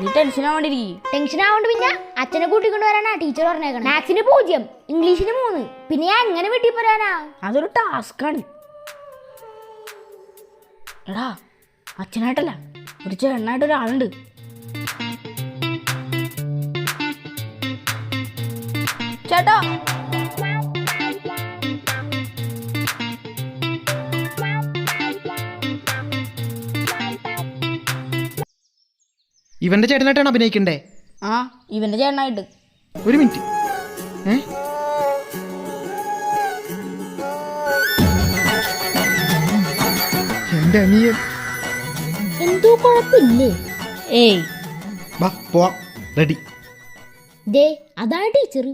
നീ tension ആവണ്ടിരിക്കും. Tension ആവണ്ട് പിന്നെ അച്ഛനെ കൂട്ടിക്കൊണ്ട് വരാനാ ടീച്ചർ പറഞ്ഞേക്കണം. മാത്സിന് 0, ഇംഗ്ലീഷിന് 3. പിന്നെ ഞാൻ എങ്ങനെ വീട്ടിൽ പോരാനാ? അതൊരു ടാസ്ക്കാണ്. എടാ, അച്ഛനായിട്ടല്ല, ഒരു ചേട്ടനായിട്ട് ഒരാളുണ്ട്. ചേട്ടാ, ഇവന്റെ ചേട്ടനായിട്ടാണ് അഭിനയിക്കണ്ടേ? ആ, ഇവന്റെ ചേട്ടനായിട്ട്. ഒരു മിനിറ്റ്. എന്റെ അനിയൻ. എന്തോ കുഴപ്പമില്ലേ? ഏയ്, വാ പോവാം. റെഡി. ദേ അതാണ് ടീച്ചർ.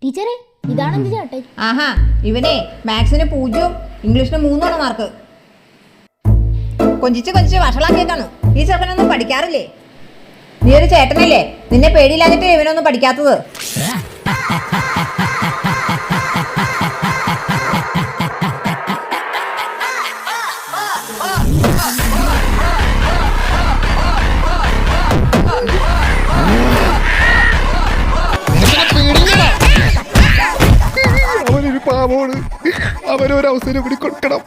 ടീച്ചറെ, ഇതാണ് എന്റെ ചേട്ടൻ. ആഹാ, ഇവനെ മാത്സിന് 0, ഇംഗ്ലീഷിന് 3 മാർക്ക്. കൊഞ്ചിച്ച് വഷളാക്കിയേക്കാണ്. ഈ ചെറുക്കനൊന്നും പഠിക്കാറില്ലേ? നീ ഒരു ചേട്ടനല്ലേ, നിന്നെ പേടിയില്ലാഞ്ഞിട്ട് ഇവനൊന്നും പഠിക്കാത്തത്. അവനൊരു പാവോട്, അവനൊരവസരം കൂടി കൊടുക്കണം.